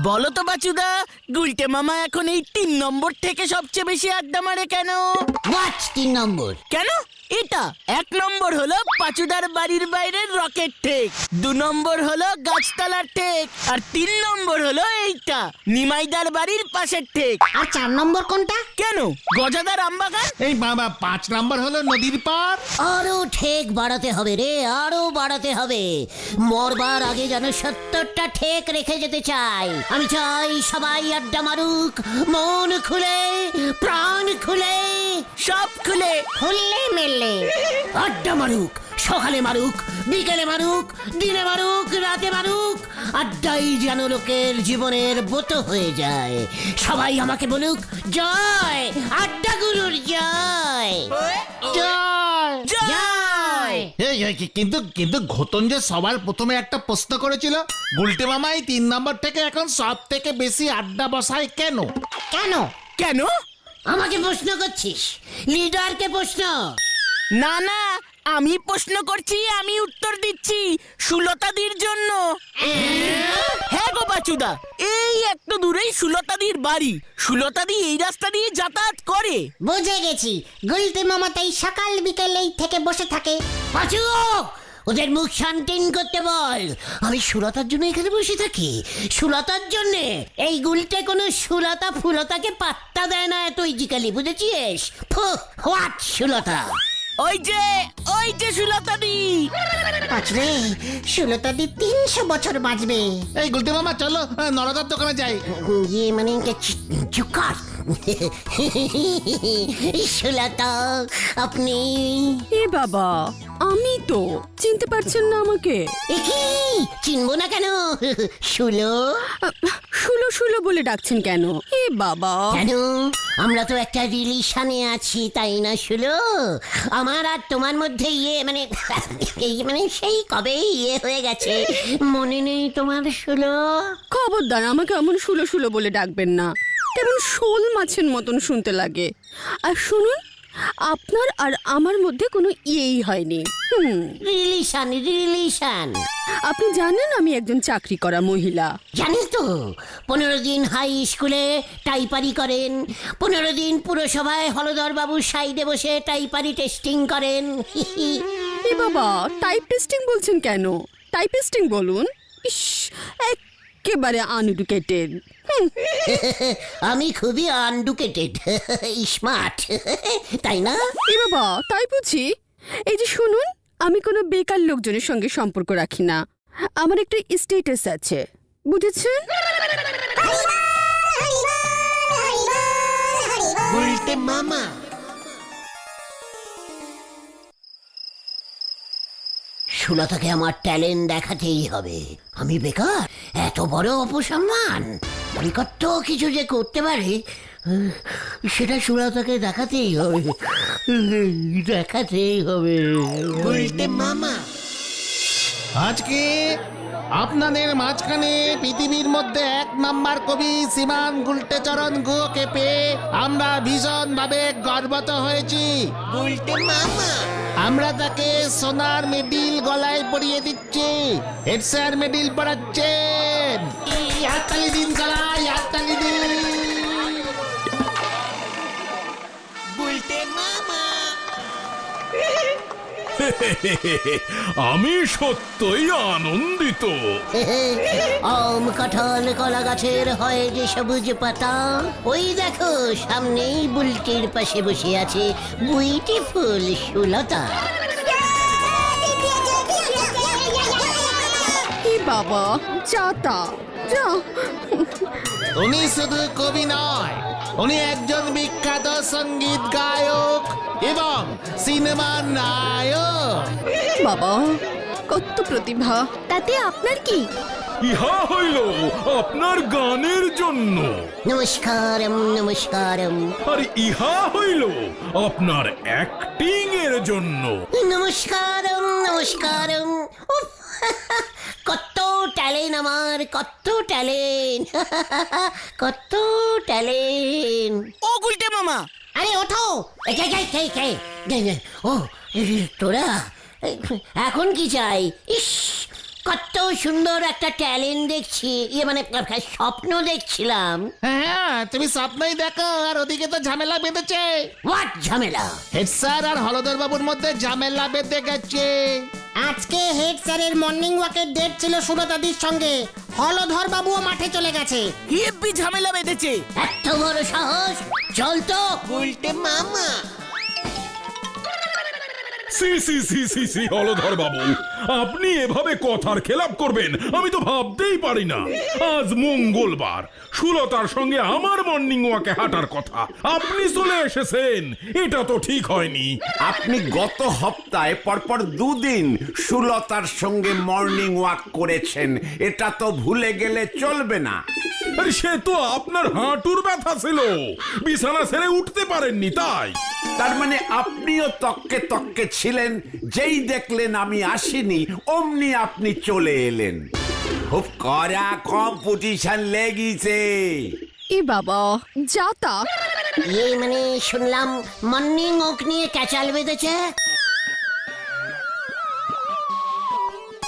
বলো তো বাচুদা, গুলটে মামা এখন এই 3 নম্বর থেকে সবচেয়ে বেশি আড্ডা মারে কেন? হোয়াট 3 নম্বর? কেন? এটা 1 নম্বর হলো পাচুদার বাড়ির বাইরের রকেট ঠেক, 2 নম্বর হলো গাছতলার ঠেক, আর 3 নম্বর হলো এইটা নিমাইদার বাড়ির পাশের ঠেক। আর 4 নম্বর কোনটা? কেন? গজাদার আমবাগান। এই বাবা 5 নাম্বার হলো নদীর পার। আরো ঠেক বাড়াতে হবে রে, আরো বাড়াতে হবে। মরবার আগে যেন 70টা ঠেক রেখে যেতে চাই। আমি চাই সবাই আড্ডা মারুক, মন খুলে, প্রাণ খুলে, সব খুলে। খুললে মেললে আড্ডা মারুক। সকালে মারুক, বিকেলে মারুক, দিনে মারুক, রাতে মারুক। আড্ডাই যেন লোকের জীবনের ব্রত হয়ে যায়। সবাই আমাকে বলুক জয়, আড্ডা গুরুর জয়, জয়। জয়। কিন্তু কিন্তু ঘোতন যে সবার প্রথমে একটা প্রশ্ন করেছিল, গুলটে মামাই 3 নম্বর থেকে এখন সব থেকে বেশি আড্ডা বসায় কেন? কেন? কেন? আমাকে প্রশ্ন করছিস? লিডারকে প্রশ্ন। না না, আমি প্রশ্ন করছি, আমি উত্তর দিচ্ছি। সুলতাদির জন্য। হ্যাঁ গো বাচুদা, এই একটু দূরেই সুলতাদির বাড়ি। সুলতাদি এই রাস্তা দিয়ে যাতায়াত করে। বুঝে গেছি, গুলটে মামা তাই সকাল বিকেলেই থেকে বসে থাকে। পাঁচু, ওদের মুখ শান্তিন করতে বল। আমি সুলতার জন্য এখানে বসে থাকি, সুলতার জন্য। এই গুলটে কোনো সুলতা ফুলতাকে পাত্তা দেয় না এত ইজিক্যালি, বুঝেছিস? হোয়াট সুলতা? ওই যে সুলতাদি। পাঁচরে, সুলতাদি 300 বছর বাঁচবে। এই গুলটে মামা চলো নরদার দোকানে যাই। ইয়ে মানে চুকার। সুলতা আপনি? এ বাবা, আমি তো চিনতে পারছেন না আমাকে? এ কি চিনবো না কেন? সুলো। শুলো শুলো বলে ডাকছেন কেন? এ বাবা, কেন? আমরা তো একটা রিলেশনে আছি, তাই না সুলো? আমার আর তোমার মধ্যে মানে সেই কবে হয়ে গেছে, মনে নেই তোমার সুলো? খবরদার আমাকে এমন শুলো শুলো বলে ডাকবেন না, কেমন শোল মাছের মতন শুনতে লাগে। আর শুনুন, আপনার আর আমার মধ্যে কোনো ইয়েই হয়নি। রিলেশন। আপনি জানেন আমি একজন চাকরি করা মহিলা। জানিস তো, 15 দিন হাই স্কুলে টাইপারি করেন, 15 দিন পুরসভায় হলদর বাবুর সাইডে বসে টাইপারি টেস্টিং করেন। এ বাবা, টাইপ টেস্টিং বলছেন কেন? টাইপিস্টিং বলুন। ইস, একেবারে আনএডুকেটেড। আমি খুবই আনডুকেটেড, স্মার্ট, তাই না? এ বাবা, তাই বুঝি? এই যে শুনুন, আমি কোনো বেকার লোকজনের সঙ্গে সম্পর্ক রাখি না। আমার একটা স্ট্যাটাস আছে, বুঝেছেন? গুলটে মামা। সুলতাকে আমার ট্যালেন্ট দেখাতেই হবে। আমি বেকার, এত বড় অপসম্মান। আমি কত কিছু যে করতে পারি, সেটা সুলতাকে দেখাতেই হবে, দেখাতেই হবে। গুলটে মামা। আজকে আপনাদের মাঝখানে পৃথিবীর মধ্যে 1 নাম্বার কবি শ্রীমান গুলটেচরণ গুহকে পেয়ে আমরা ভীষণ ভাবে গর্বিত হয়েছি। গুলটে মামা। আমরা তাকে সোনার মেডেল গলায় পরিয়ে দিচ্ছি। হেড স্যার মেডেল পড়াচ্ছেন। হাততালি দিন সবাই, হাততালি দিন। গুলটে মামা। আমি সত্যই আনন্দিত। আম কাঁঠাল কলা গাছের হয় যে সবুজ পাতা, ওই দেখো সামনেই বুলটির পাশে বসে আছে বিউটিফুল সুলতা। এ বাবা, যাতা যা। উনি শুধু কবি নয়, উনি একজন বিখ্যাত সঙ্গীত গায়ক এবং সিনেমার নায়ক। বাবা, কত প্রতিভা, তাতে আপনার কি? ইহা হইল আপনার গানের জন্য, নমস্কারম নমস্কারম। আর ইহা হইল আপনার অ্যাক্টিং এর জন্য। নমস্কারম নমস্কারম। উফ, কত ট্যালেন্ট আমার, কত ট্যালেন্ট, কত ট্যালেন্ট। ও গুলটে মামা, আরে ওঠো। ও তোরা এখন কি চাই? ইস, কত সুন্দর একটা ট্যালেন্ট দেখছি, মানে স্বপ্ন দেখছিলাম। হ্যাঁ, তুমি স্বপ্নই দেখো, আর ওদিকে তো ঝামেলা বেঁধেছে। হোয়াট ঝামেলা? হেড স্যার আর হলদর বাবুর মধ্যে ঝামেলা বেঁধে গেছে। আজকে হেড স্যারের মর্নিং ওয়াকের ডেট ছিল সুলতাদির সঙ্গে। হলধর বাবুও মাঠে চলে গেছে। হেব্বি ঝামেলা বেঁধেছে। এত বড় সাহস! চল তো। সি সি সি সি সি হলধর বাবু, আপনি এভাবে কথার খেলাপ করবেন আমি তো ভাবতেই পারি না। আজ মঙ্গলবার, সুলতার সঙ্গে আমার মর্নিং ওয়াকে হাঁটার কথা, আপনি চলে এসেছেন, এটা তো ঠিক হয়নি। আপনি গত সপ্তাহে পরপর দুদিন সুলতার সঙ্গে মর্নিং ওয়াক করেছেন, এটা তো ভুলে গেলে চলবে না। আরে সে তো আপনার হাঁটুর ব্যথা ছিল, বিছানা ছেড়ে উঠতে পারেননি তাই। তার মানে আপনিও তককে তককে ছিলেন, যেই দেখলেন আমি আসিনি অমনি আপনি চলে এলেন। খুব কড়া কম্পিটিশন লেগেছে। এ বাবা, যাতা। মানে শুনলাম মর্নিং ওয়াক নিয়ে ক্যাচাল বেঁধেছে।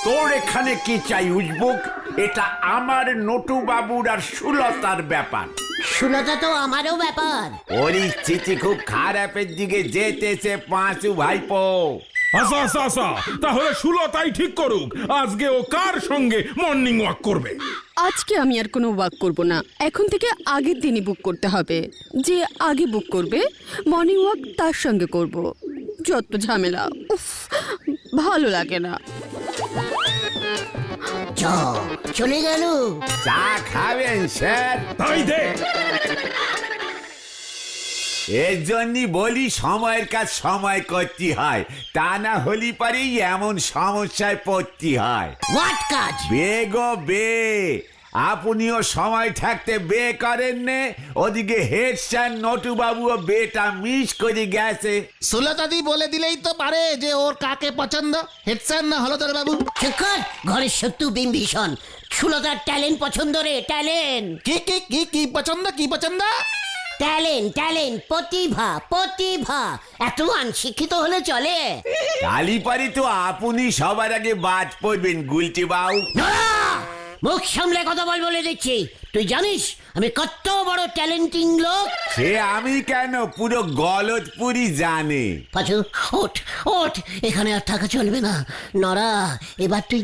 তোর এখানে কি চাই উজবুক? এটা আমার নটু বাবুর আর সুলতার ব্যাপার। সুলতা তো আমারও ব্যাপার। পরিস্থিতি খুব খারাপের দিকে যেতেছে পাঁচু ভাইপো। আচ্ছা আচ্ছা আচ্ছা, তাহলে সুলতাই ঠিক করুক আজকে ও কার সঙ্গে মর্নিং ওয়াক করবে। আজকে আমি আর কোনো ওয়াক করব না, এখন থেকে আগের দিনই বুক করতে হবে। যে আগে বুক করবে মর্নিং ওয়াক তার সঙ্গে করব। যত ঝামেলা, উফ, ভালো লাগে না। চলে গেল। চা খাবেন স্যার? তাই দে। এর জন্যই বলি সময়ের কাজ সময় করতে হয়, তা না হলি পারেই এমন সমস্যায় পড়তে হয়। হোয়াট কাজ? বেগো বে, আপনিও সময় থাকতে বে করেন নে, ওদিকে হেড স্যার নটু বাবুও বেটা মিস করে গেছে। সুলতাদি বলে দিলেই তো পারে যে ওর কাকে পছন্দ, হেড স্যার না হলদর বাবু। শিক্ষক, ঘরের শত্রু বিম্বিষণ। সুলতার ট্যালেন্ট পছন্দ রে, ট্যালেন্ট। কি কি কি কি পছন্দ, কি পছন্দ? ট্যালেন্ট, ট্যালেন্ট, প্রতিভা, প্রতিভা। এত অনশিক্ষিত হলে চলে? কালীপারি তো আপনি সবার আগে বাদ পড়বেন গুলটি বাবু। নড়া! মুখ সামলে কথা বলে দিচ্ছি। তুই জানিস আমি কত বড় ট্যালেন্টিং লোক? সে আমি কেন, পুরো গলতপুরি জানে। পাঁচু, ওঠ ওঠ, এখানে আর থাকা চলবে না। নরা, এবার তুই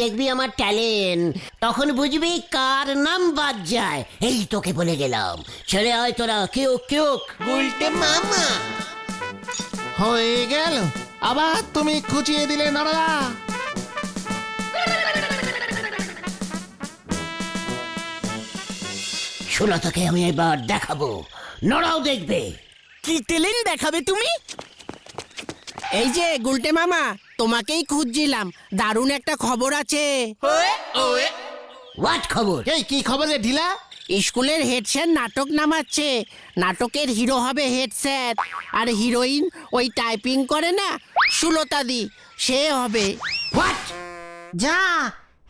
দেখবি আমার ট্যালেন্ট। তখন বুঝবি কার নাম বাদ যায়। এই তোকে বলে গেলাম, ছেড়ে আয় তোরা। কেউ উল্টে মামা। হয়ে গেল, আবার তুমি খুঁচিয়ে দিলে নড়া। সুলতাকে আমি এবার দেখাবো, নরাও দেখবে। কি ট্যালেন্ট দেখাবে তুমি? এই যে গুলটে মামা, তোমাকেই খুঁজছিলাম। দারুণ একটা খবর আছে। হোয়াট খবর? এই কি খবর রে ঢিলা? স্কুলের হেড স্যার নাটক নামাচ্ছে। নাটকের হিরো হবে হেড স্যার, আর হিরোইন ওই টাইপিং করে না সুলতাদি, সে হবে। হোয়াট? যা,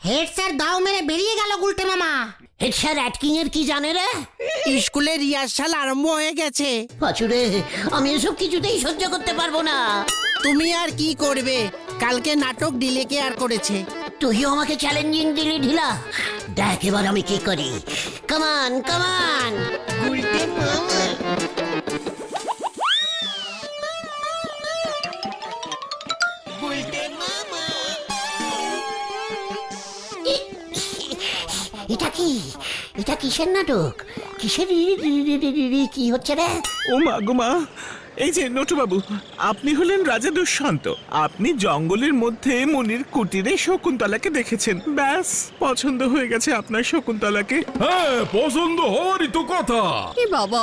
হেড স্যার দাও মেরে বেরিয়ে গেল গুলটে মামা। হেড স্যার অ্যাক্টিং এর কি জানে রে? স্কুলের রিহার্সাল আরম্ভ হয়ে গেছে। পাঁচুরে, আমি এসব কিছুতেই সহ্য করতে পারবো না। তুমি আর কি করবে, কালকে নাটক ডিলে কেয়ার করেছে। তুইও আমাকে চ্যালেঞ্জিং দিলি ঢিলা। দেখ এবার আমি কি করি। কামান কামান। এটা কিসের নাটক? কিসের কি হচ্ছে রে? ও মা গো মা, এই যে নটুবাবু, আপনি হলেন রাজা দুষ্যন্ত। আপনি জঙ্গলের মধ্যে মনির কুটিরে শকুন্তলাকে দেখেছেন, ব্যাস পছন্দ হয়ে গেছে আপনার শকুন্তলাকে। হ্যাঁ, পছন্দ হওয়ারই তো কথা। এ বাবা,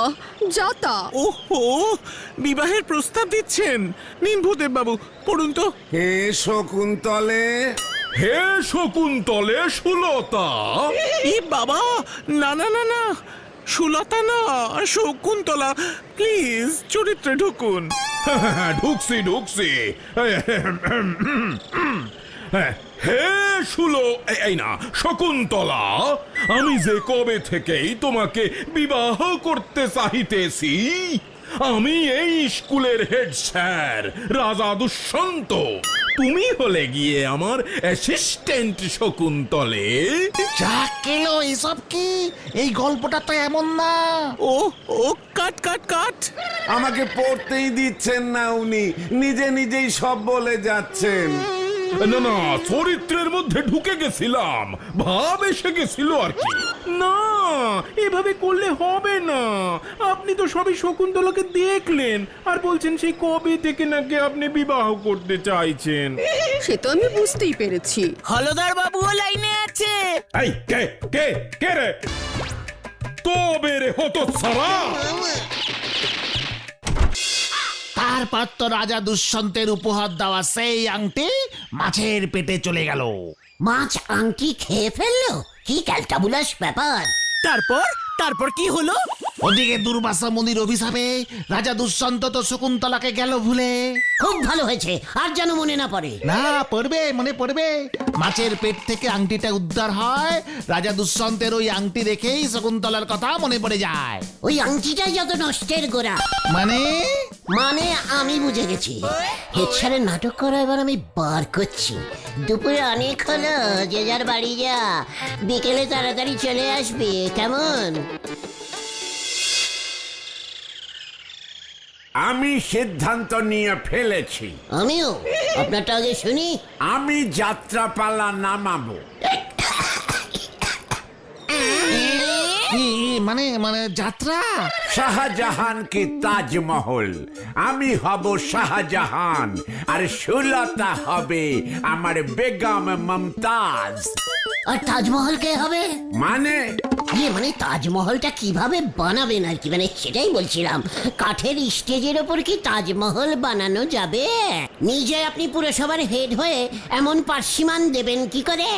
যাতা। ওহো, বিবাহের প্রস্তাব দিচ্ছেন? নিন ভূদেব বাবু, পড়ুন তো। হে শকুন্তলে। হে শকুন্তলে সুলতা। এ বাবা, না না না না, সুলতা না, শকুন্তলা। প্লিজ চরিত্রে ঢুকুন। ঢুকছি হে এই না শকুন্তলা, আমি যে কবে থেকেই তোমাকে বিবাহ করতে চাহিতেছি, আমি এই স্কুলের হেড স্যার রাজা দুষ্যন্ত। তুমি হলে গিয়ে আমার অ্যাসিস্ট্যান্ট শকুন্তলে। যা কেলো এসব কি? এই গল্পটা তো এমন না। ও ও কাট কাট কাট। আমাকে পড়তেই দিচ্ছেন না উনি, নিজে নিজেই সব বলে যাচ্ছেন। না না, চরিত্রের মধ্যে ঢুকে গেছিলাম, ভাব এসে গেছিল আর কি। না, এভাবে করলে হবে না। আপনি তো সবই শকুন্তলাকে দেখলেন আর বলছেন সেই কবে থেকে নাকি আপনি বিবাহ করতে চাইছেন। সে তো আমি বুঝতেই পেরেছি। হলদর বাবুও লাইনে আছে। এই কে কে কে রে? তবে রে হতো সারা। তারপর তো রাজা দুষ্যন্তের উপহার দেওয়া সেই আংটি মাছের পেটে চলে গেল। মাছ আংটি খেয়ে ফেললো? কি ক্যালটাবুলাস ব্যাপার! তারপর তারপর কি হলো? ওদিকে দুর্বাসা মুনির অভিশাপে রাজা দুষ্যন্ত তো শকুন্তলাকে গেল ভুলে। খুব ভালো হয়েছে, আর যেন মনে না পড়ে। না, পড়বে, মনে পড়বে। মাছের পেট থেকে আংটিটা উদ্ধার হয়, রাজা দুষ্যন্তের ওই আংটি দেখেই শকুন্তলার কথা মনে পড়ে যায়। ওই আংটিটাই যত নষ্টের গোড়া। মানে মানে আমি বুঝে গেছি। হেড স্যারের নাটক করা এবার আমি বার করছি। দুপুরে অনেক হলো, যে যার বাড়ি যা, বিকেলে তাড়াতাড়ি চলে আসবি, কেমন? আমি সিদ্ধান্ত নিয়ে ফেলেছি, আমিও। আপনারটা আগে শুনি। আমি যাত্রাপালা নামাবো। কি মানে মানে যাত্রা? শাহজাহান কি তাজমহল, আমি হব শাহজাহান আর সুলতা হবে আমার বেগম মমতাজ। আর তাজমহল কে হবে? মানে মানে তাজমহলটা কিভাবে বানাবেন আর কি, মানে সেটাই বলছিলাম। কাঠের স্টেজের ওপর কি তাজমহল বানানো যাবে? নিজে আপনি পুরসভার হেড হয়ে এমন পার্সিমান দেবেন কি করে?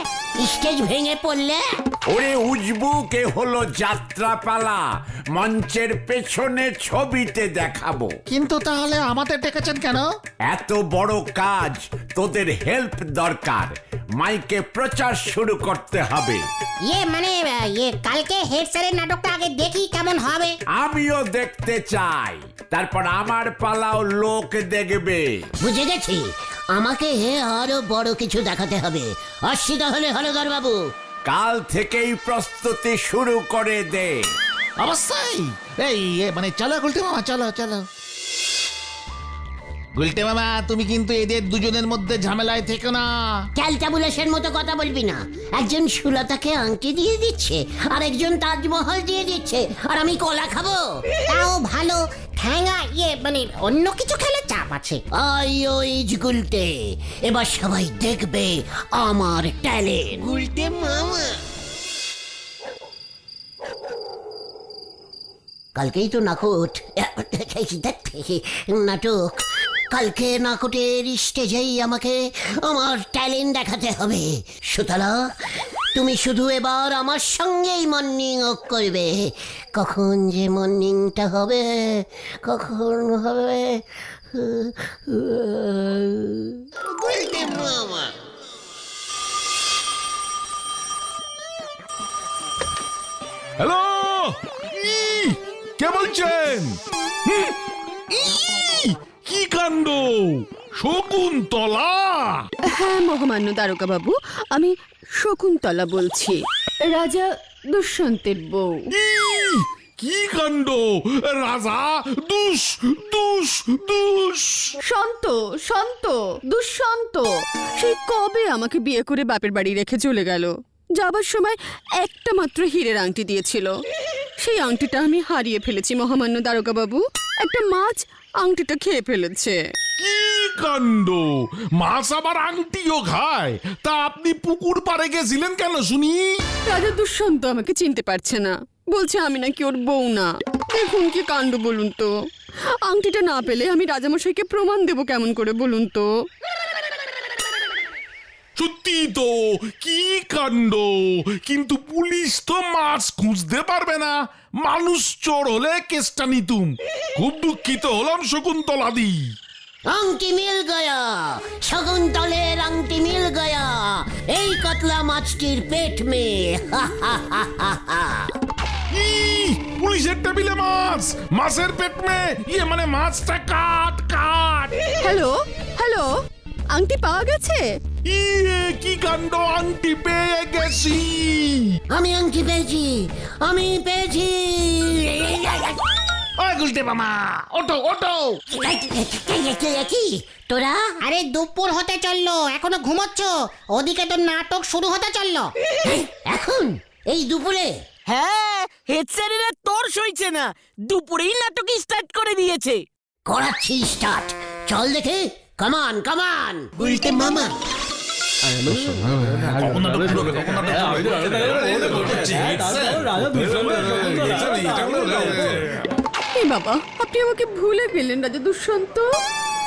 স্টেজ ভেঙে পড়লে? ওরে উজবুকে হলো যাত্রাপালা, মঞ্চের পেছনে ছবিতে দেখাবো। কিন্তু তাহলে আমাদের ডেকেছেন কেন? এত বড় কাজ, তোদের হেল্প দরকার। মাইকে প্রচার শুরু করতে হবে। মানে কালকে হেড স্যারের নাটকটা আগে দেখি কেমন হবে। আমিও দেখতে চাই, তারপর আমার পালাও লোক দেখবে। বুঝে গেছি, আমাকে আরো বড় কিছু দেখাতে হবে। আসছি তাহলে হলদর বাবু। কাল থেকেই প্রস্তুতি শুরু করে দে। অবশ্যই। এই মানে চলো গুলটে মামা, চলো চলো। গুলটে মামা, তুমি কিন্তু এদের দুজনের মধ্যে ঝামেলায় থেকো না। ক্যালটাবুলাসের মতো কথা বলবি না। একজন সুলতাকে আংটি দিয়ে দিচ্ছে, আর একজন তাজমহল দিয়ে দিচ্ছে, আর আমি কলা খাবো। তাও ভালো ঠ্যাঙা, মানে অন্য কিছু খেলে চাপ আছে। গুলটে, এবার সবাই দেখবে আমার ট্যালেন্ট। গুলটে মামা, কালকেই তো নাটক। কালকে নাটকের স্টেজেই আমাকে আমার ট্যালেন্ট দেখাতে হবে। সুতলা, তুমি শুধু এবার আমার সঙ্গেই মর্নিং ওয়াক করবে। কখন যে মর্নিংটা হবে, কখন হবে। হ্যালো, কে বলছেন? কি কাণ্ড! শকুন্তলা? হ্যাঁ মহামান্য দারোগা বাবু, আমি শকুন্তলা বলছি, রাজা দুষ্যন্তের বউ। কি কাণ্ড! রাজা দুষ দুষ দুষ শান্ত শান্ত দুষ্যন্ত সেই কবে আমাকে বিয়ে করে বাপের বাড়ি রেখে চলে গেল। যাবার সময় একটা মাত্র হীরের আংটি দিয়েছিল, সেই আংটিটা আমি হারিয়ে ফেলেছি মহামান্য দারোগা বাবু। একটা মাছ আংটিটা খেয়ে ফেলেছে। কি কাণ্ড! মাছ আবার আংটিও খায়? তা আপনি পুকুর পাড়ে গেছিলেন কেন শুনি? রাজা দুষ্যন্ত আমাকে চিনতে পারছে না, বলছে আমি নাকি ওর বউ না। দেখুন কি কাণ্ড বলুন তো। আংটিটা না পেলে আমি রাজামশাইকে প্রমাণ দেব কেমন করে বলুন তো। সত্যি তো, কি কাণ্ড! কিন্তু পুলিশ তো মাছ খুঁজতে পারবে না, মানুষ চোর হলে কেসটা নিতুম। খুব দুঃখিত হলাম শকুন্তলাদি। আংটি মিল গয়া, শকুন্তলের আংটি মিল গয়া, এই কাতলা মাছটির পেট মে। পুলিশের টেবিলে মাছ, মাছের পেট মে ইয়ে মানে মাছটা কাট কাট। হ্যালো হ্যালো, আংটি পাওয়া গেছে? ইয়ে কি কাণ্ড, আংটি পেয়ে গেছি। আমি আংটি পেয়েছি, আমি পেয়েছি। ওই গুলটে মামা, ওটো ওটো। কি তোরা? আরে দুপুর হতে চললো, এখনো ঘুমোচ্ছ? ওদিকে তো নাটক শুরু হতে চললো। এখন এই দুপুরে? হ্যাঁ, হেড স্যারেরা তোর সইছে না, দুপুরেই নাটক স্টার্ট করে দিয়েছে। করাচ্ছি স্টার্ট, চল দেখে। কামান কামান গুলটে মামা। এই বাবা, আপনি আমাকে ভুলে গেলেন রাজা দুষ্যন্ত।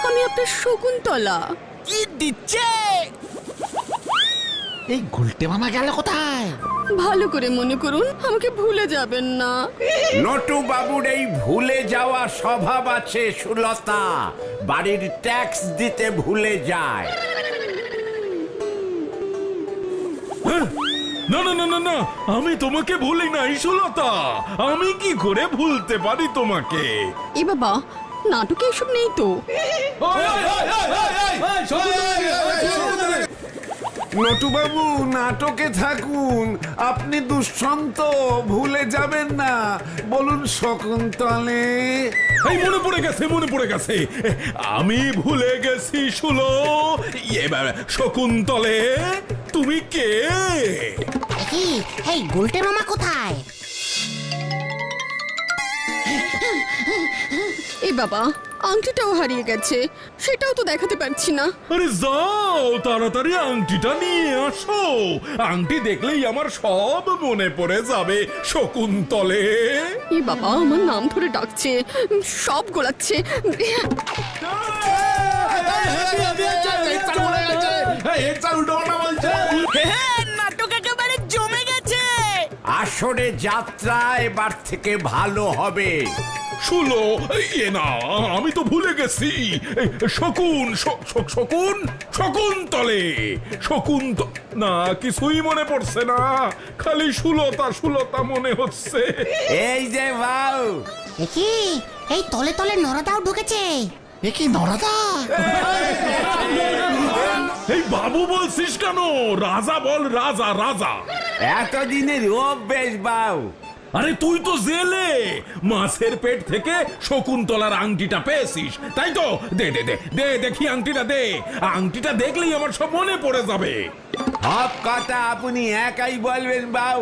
আমি আপনার শকুন্তলা। কি দিচ্ছে? এই গুলটে মামা গেল কোথায়? ভালো করে মনে করুন, আমাকে ভুলে যাবেন না। নটু বাবুর এই ভুলে যাওয়া স্বভাব আছে সুলতা, বাড়ির ট্যাক্স দিতে ভুলে যায়। না না না না না, আমি তোমাকে ভুলি নাই সুলতা, আমি কি করে ভুলতে পারি তোমাকে? এ বাবা, নাটকে এসব নেই তো। নটুবাবু নাটকে থাকুন, আপনি দুষ্যন্ত ভুলে যাবেন না। বলুন শকুন্তলে। এই মনে পড়ে গেছে, মনে পড়ে গেছে, আমি ভুলে গেছি শুলো। এবার শকুন্তলে তুমি কে? কি এই গুলটে মামা কোথায়? এ বাবা, আংটিটাও হারিয়ে গেছে, সেটাও তো দেখাতে পারছি না। আরে যাও তাড়াতাড়ি আংটিটা নিয়ে আসো, আংটি দেখলেই আমার সব মনে পড়ে যাবে শকুন্তলে। এ বাবা, আমার নাম ধরে ডাকছে, সব গোলাচ্ছে। হ্যাঁ, নাটক একেবারে জমে গেছে। আসরে যাত্রা এবার থেকে ভালো হবে। শুলো এ না, আমি তো ভুলে গেছি। শকুন শকুন শকুন্তলে, শকুন্ত না, কিছুই মনে পড়ছে না, খালি সুলতা সুলতা মনে হচ্ছে। এই যে বাউ, কি এই তলে তলে নরদাও ঢুকেছে? এ কি নরাদা? এই বাবু বলছিস কেন? রাজা বল, রাজা রাজা। এতদিনের অভ্যেস বাউ। আরে তুই তো জেলে, মাছের পেট থেকে শকুন্তলার আংটিটা পেয়েছিস, তাই তো? দে দে দে দে, দেখি আংটিটা দে, আংটিটা দেখলেই আমার সব মনে পড়ে যাবে। সব কথা আপনি একাই বলবেন বাউ,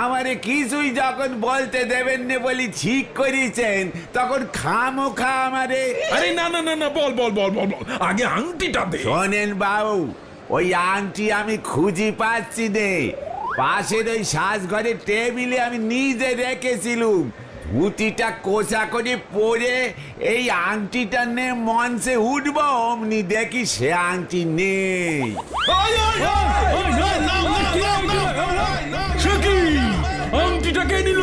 আমারে কিছুই যখন বলতে দেবেন না বলি ঠিক করেছেন, তখন খামোখা আমারে। আরে না না না না, বল বল বল বল বল, আগে আংটিটা দে। শোনেন বাউ, ওই আংটি আমি খুঁজি পাচ্ছি নে, পাশের ওই সাজঘরের টেবিলে আমি নিজে রেখেছিলুম। ধুতিটা কোচা করে পরে এই আংটিটা নে মঞ্চে উঠবো, অমনি দেখি সে আংটি নেই। সে কি? আংটিটা কে নিল?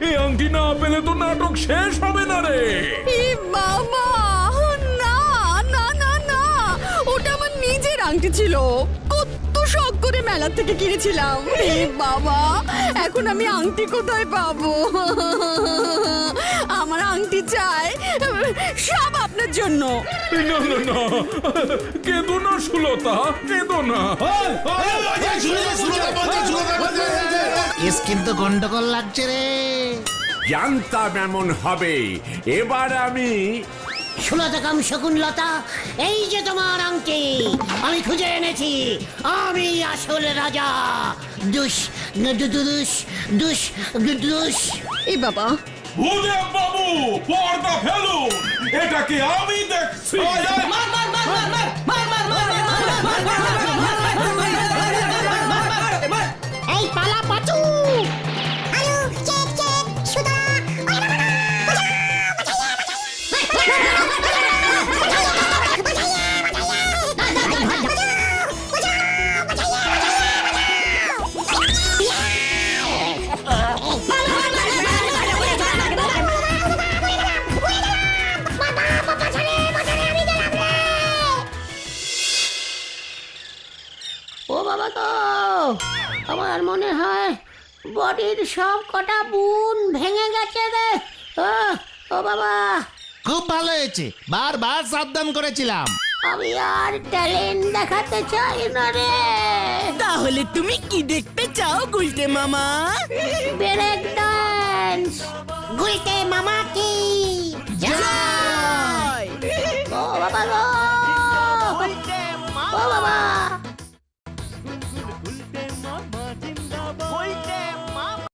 এই আংটি না পেলে তো নাটক শেষ হবে না রে। এ বাবা, না না না না, ওটা আমার নিজের আংটি ছিল, কত শখ করে মেলা থেকে কিনেছিলাম। এ বাবা, এখন আমি আংটি কোথায় পাবো? আমার আংটি চাই, সব আপনার জন্য। না না না, কেঁদো না সুলতা, কেঁদো না। কেস কিন্তু গন্ডগোল লাগছে রে। জানতাম এমন হবে। এবার আমি সুলতা কাম শকুনলতা, এই যে তোমার আংটি, আমি খুঁজে এনেছি। আমি আসল রাজা। দুষ দুষ দুষ দুষ। এ বাবা, ভূদেব বাবু, পর্দা ফেলুন, এটাকে আমি দেখছি। এই পালা পাচু। ও বাবা গো, আমার মনে হয় বডির সব কটা বুন ভেঙে গেছে রে। ও বাবা, খুব ভালো হয়েছে, বারবার সাবধান করেছিলাম। আমি আর ট্যালেন্ট দেখাতে চাই না রে। তাহলে তুমি কি দেখতে চাও গুলটে মামা? Break dance. গুলটে মামা কি